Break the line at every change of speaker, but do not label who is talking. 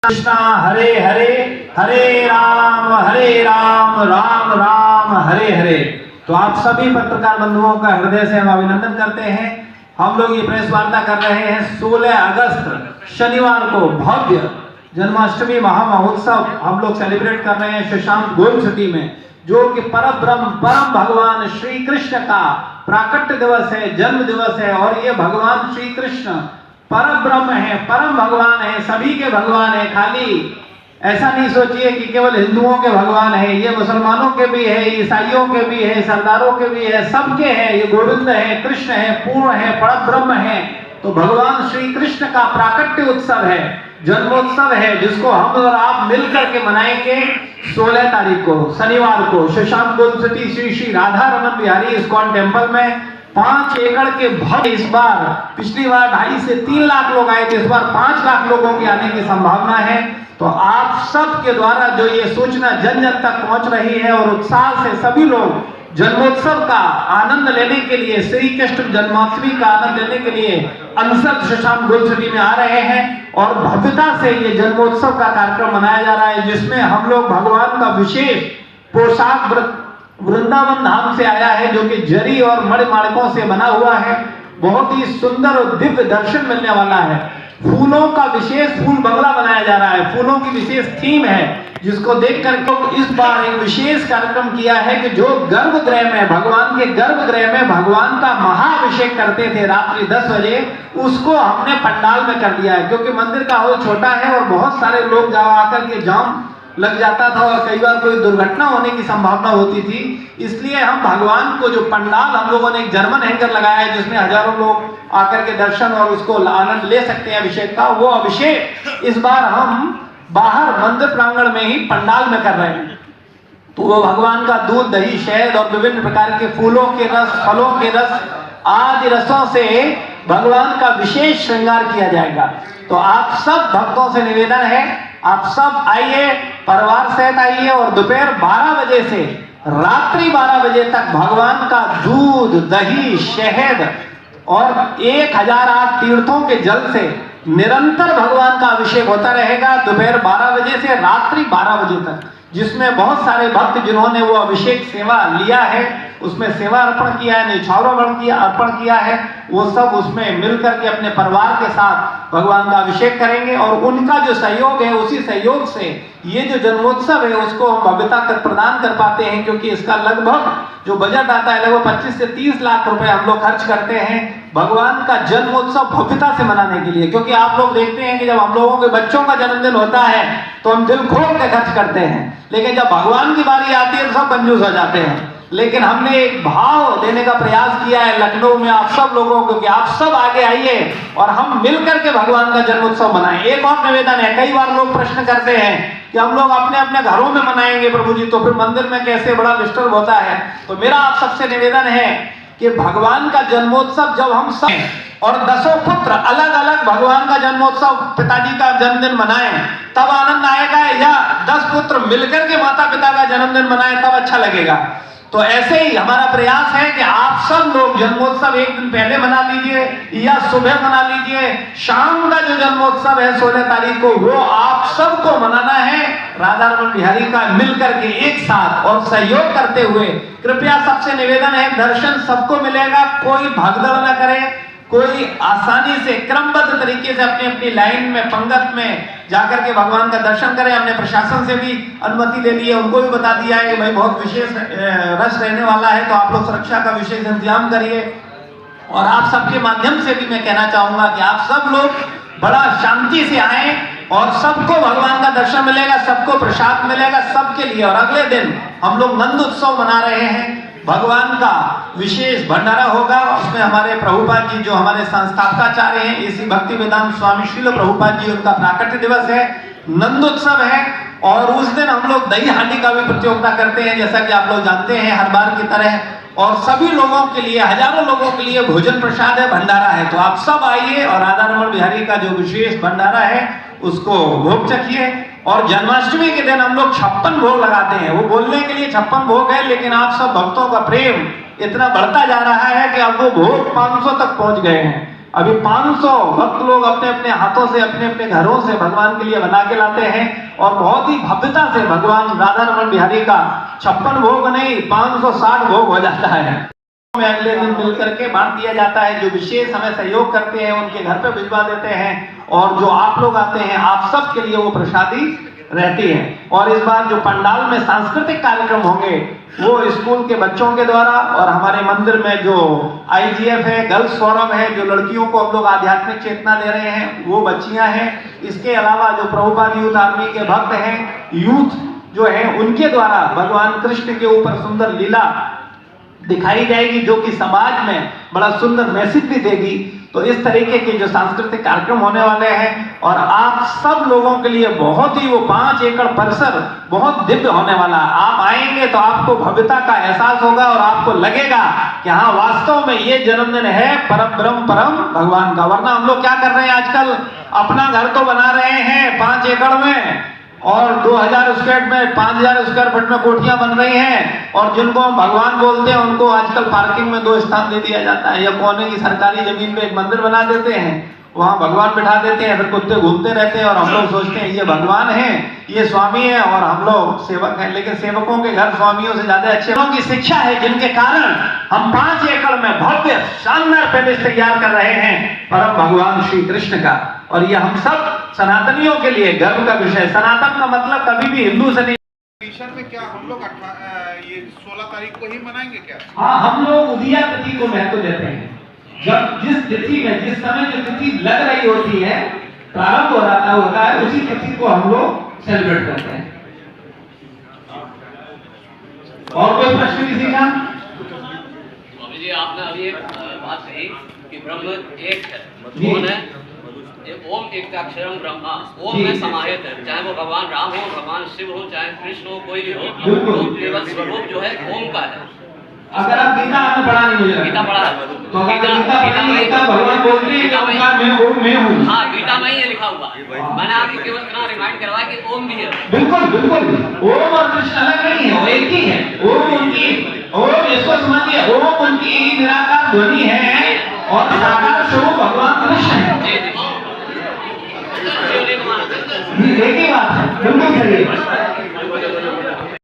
कृष्णा हरे हरे, हरे राम राम राम हरे हरे। तो आप सभी पत्रकार बंधुओं का हृदय से हम अभिनंदन करते हैं। हम लोग ये प्रेस वार्ता कर रहे हैं 16 अगस्त शनिवार को भव्य जन्माष्टमी महामहोत्सव हम लोग सेलिब्रेट कर रहे हैं सुशांत गोल्ड सिटी में, जो कि परम भगवान श्री कृष्ण का प्राकट्य दिवस है, जन्म दिवस है। और ये भगवान श्री कृष्ण परम ब्रह्म है, परम भगवान है, सभी के भगवान है। खाली ऐसा नहीं सोचिए कि केवल हिंदुओं के भगवान है, ये मुसलमानों के भी है, ईसाइयों के भी है, सरदारों के भी है, सबके है। ये गोविंद है, कृष्ण है, पूर्ण है, परम ब्रह्म है। तो भगवान श्री कृष्ण का प्राकट्य उत्सव है, जन्मोत्सव है, जिसको हम और आप मिलकर के मनाएंगे 16 तारीख को शनिवार को Sushant gold city Shri Shri Radha Raman Bihari ISKCON temple में 5 एकड़ के भव्य, इस बार पिछली बार 2.5 से 3 लाख लोग आए थे, इस बार 5 लाख लोगों की आने की संभावना है। तो आप सब के द्वारा जो ये सूचना जन जन तक पहुंच रही है और उत्साह से सभी लोग जन्मोत्सव का आनंद लेने के लिए, श्री कृष्ण जन्माष्टमी का आनंद लेने के लिए अनसर सुशांत गोल्ड सिटी में आ रहे हैं। और भव्यता से ये जन्मोत्सव का कार्यक्रम मनाया जा रहा है, जिसमें हम लोग भगवान का विशेष पोशाक वृंदावन धाम से आया है, जो कि जरी और मणिमाणिकों से बना हुआ है। बहुत ही सुंदर और दिव्य दर्शन मिलने वाला है। फूलों का विशेष फूल बंगला बनाया जा रहा है, फूलों की विशेष थीम है, जिसको देखकर के इस बार एक विशेष कार्यक्रम किया है कि जो गर्भगृह में, भगवान के गर्भगृह में भगवान का महाअभिषेक करते थे रात्रि 10 बजे, उसको हमने पंडाल में कर दिया है। क्योंकि मंदिर का हॉल छोटा है और बहुत सारे लोग जहाँ आकर के जाम लग जाता था और कई बार कोई दुर्घटना होने की संभावना होती थी, इसलिए हम भगवान को जो पंडाल हम लोगों ने एक जर्मन हैंगर लगाया है, जिसमें हजारों लोग आकर के दर्शन और उसको आनंद ले सकते हैं अभिषेक का। वो अभिषेक इस बार हम बाहर मंदिर प्रांगण में ही पंडाल में कर रहे हैं। तो वो भगवान का दूध, दही, शहद और विभिन्न प्रकार के फूलों के रस, फलों के रस आदि रसों से भगवान का विशेष श्रृंगार किया जाएगा। तो आप सब भक्तों से निवेदन है, आप सब आइए, परिवार सहित आइए और दोपहर 12 बजे से रात्रि 12 बजे तक भगवान का दूध, दही, शहद और 1008 तीर्थों के जल से निरंतर भगवान का अभिषेक होता रहेगा दोपहर 12 बजे से रात्रि 12 बजे तक, जिसमें बहुत सारे भक्त जिन्होंने वो अभिषेक सेवा लिया है, उसमें सेवा अर्पण किया है, न्यौछावर अर्पण किया है, वो सब उसमें मिलकर के अपने परिवार के साथ भगवान का अभिषेक करेंगे। और उनका जो सहयोग है, उसी सहयोग से ये जो जन्मोत्सव है उसको हम भव्यता प्रदान कर पाते हैं। क्योंकि इसका लगभग जो बजट आता है, लगभग 25 से 30 लाख रुपए हम लोग खर्च करते हैं भगवान का जन्मोत्सव भव्यता से मनाने के लिए। क्योंकि आप लोग देखते हैं कि जब हम लोगों के बच्चों का जन्मदिन होता है तो हम दिल खोल के खर्च करते हैं, लेकिन जब भगवान की बारी आती है तो सब कंजूस हो जाते हैं। लेकिन हमने एक भाव देने का प्रयास किया है लखनऊ में आप सब लोगों को कि आप सब आगे आइए और हम मिलकर के भगवान का जन्मोत्सव मनाएं। एक और निवेदन है, कई बार लोग प्रश्न करते हैं कि हम लोग अपने अपने घरों में मनाएंगे प्रभु जी, तो फिर मंदिर में कैसे, बड़ा डिस्टर्ब होता है। तो मेरा आप सबसे निवेदन है कि भगवान का जन्मोत्सव जब हम सब और 10 पुत्र अलग अलग भगवान का जन्मोत्सव, पिताजी का जन्मदिन मनाएं तब आनंद आएगा, या 10 पुत्र मिलकर के माता पिता का जन्मदिन मनाएं तब अच्छा लगेगा। तो ऐसे ही हमारा प्रयास है कि आप सब लोग जन्मोत्सव एक दिन पहले मना लीजिए या सुबह मना लीजिए। शाम का जो जन्मोत्सव है 16 तारीख को, वो आप सबको मनाना है राधा रमन बिहारी का मिलकर के एक साथ और सहयोग करते हुए। कृपया सबसे निवेदन है, दर्शन सबको मिलेगा, कोई भागदौड़ न करे, कोई आसानी से क्रमबद्ध तरीके से अपनी अपनी लाइन में, पंगत में जाकर के भगवान का दर्शन करें। हमने प्रशासन से भी अनुमति ले ली है, उनको भी बता दिया है कि भाई बहुत विशेष रश रहने वाला है, तो आप लोग सुरक्षा का विशेष इंतजाम करिए। और आप सबके माध्यम से भी मैं कहना चाहूंगा कि आप सब लोग बड़ा शांति से आए और सबको भगवान का दर्शन मिलेगा, सबको प्रसाद मिलेगा सबके लिए। और अगले दिन हम लोग नंद उत्सव मना रहे हैं, भगवान का विशेष भंडारा होगा। उसमें हमारे प्रभुपाद जी जो हमारे संस्थापकाचार्य हैं, इसी भक्ति वेदांत स्वामी श्रील प्रभुपाद जी, उनका प्राकट्य दिवस है, नंदोत्सव है। और उस दिन हम लोग दही हांडी का भी प्रतियोगिता करते हैं, जैसा कि आप लोग जानते हैं हर बार की तरह। और सभी लोगों के लिए, हजारों लोगों के लिए भोजन प्रसाद है, भंडारा है। तो आप सब आइए और राधा रमन बिहारी का जो विशेष भंडारा है उसको भोग चखिए। और जन्माष्टमी के दिन हम लोग 56 भोग लगाते हैं। वो बोलने के लिए 56 भोग है, लेकिन आप सब भक्तों का प्रेम इतना बढ़ता जा रहा है कि अब वो भोग 500 तक पहुंच गए हैं। अभी 500 भक्त लोग अपने अपने हाथों से अपने अपने घरों से भगवान के लिए बना के लाते हैं और बहुत ही भव्यता से भगवान राधा रमन बिहारी का 56 भोग नहीं 560 भोग हो जाता है। में अगले दिन मिल करके बांट दिया जाता है। जो विशेष हमें सहयोग करते हैं उनके घर पे भिजवा देते हैं और जो आप लोग आते हैं आप सब के लिए वो प्रसादी रहती है। और इस बार जो पंडाल में सांस्कृतिक कार्यक्रम होंगे वो स्कूल के बच्चों के द्वारा और हमारे मंदिर में जो IGF है, गर्ल्स फोरम है, जो लड़कियों को हम लोग आध्यात्मिक चेतना दे रहे हैं वो बच्चियां हैं। इसके अलावा जो प्रभुपाद यूथ आर्मी के भक्त हैं, यूथ जो है उनके द्वारा भगवान कृष्ण के ऊपर सुंदर लीला दिखाई जाएगी जो कि समाज में बड़ा सुंदर मैसेज भी देगी। तो इस तरीके के जो सांस्कृतिक कार्यक्रम होने वाले हैं और आप सब लोगों के लिए बहुत ही वो 5 एकड़ परिसर बहुत दिव्य होने वाला है। आप आएंगे तो आपको भव्यता का एहसास होगा और आपको लगेगा कि हाँ वास्तव में ये जन्मदिन है परम ब्रह्म परम भगवान का। वरना हम लोग क्या कर रहे हैं आजकल, अपना घर तो बना रहे हैं 5 एकड़ में और 2000 स्क्वायर में 5000 स्क्वायर फीट में कोठियां बन रही हैं और जिनको हम भगवान बोलते हैं उनको आजकल पार्किंग में 2 स्थान दे दिया जाता है या कोने की सरकारी जमीन पे एक मंदिर बना देते हैं, वहां भगवान बिठा देते हैं, फिर कुत्ते घूमते रहते हैं और हम लोग सोचते हैं ये भगवान है, ये स्वामी है और हम लोग सेवक हैं। लेकिन सेवकों के घर स्वामियों से ज्यादा अच्छे की शिक्षा है जिनके कारण हम 5 एकड़ में भव्य शानदार पैलेस तैयार कर रहे हैं परम भगवान श्री कृष्ण का। और ये हम सब सनातनियों के लिए गर्व का विषय। सनातन का मतलब कभी भी हिंदू से नहीं।
में क्या हम लोग ये 16 तारीख को ही मनाएंगे क्या?
हाँ, हम लोग उदया तिथि को महत्व देते हैं। जब जिस तिथि में जिस समय जो तिथि लग रही होती है, प्रारंभ हो रहा होता है, उसी तिथि को हम लोग सेलिब्रेट करते हैं। और कोई प्रश्न किसी का?
जी आपने अभी एक बात कही कि ब्रह्म एक है, कौन है? ओम एकाक्षरम ब्रह्मा, ओम में समाहित है। चाहे वो भगवान राम हो, भगवान शिव हो, चाहे कृष्ण हो, कोई भी हो, तो केवल स्वरूप जो है ओम का है।
अगर आप गीता आपने पढ़ा नहीं, मुझे
गीता पढ़ा है
तो गीता भगवान बोलते हैं कि मैं हूँ।
हाँ, गीता में ही ये लिखा हुआ है। मैंने आपको केवल इतना रिमाइंड करवाया कि ओम भी है।
बिल्कुल बिल्कुल, ओम और कृष्ण अलग नहीं है, वो एक ही है। ओम उनकी, ओम इसको समझिए, ओम उनकी निराकार ध्वनि है और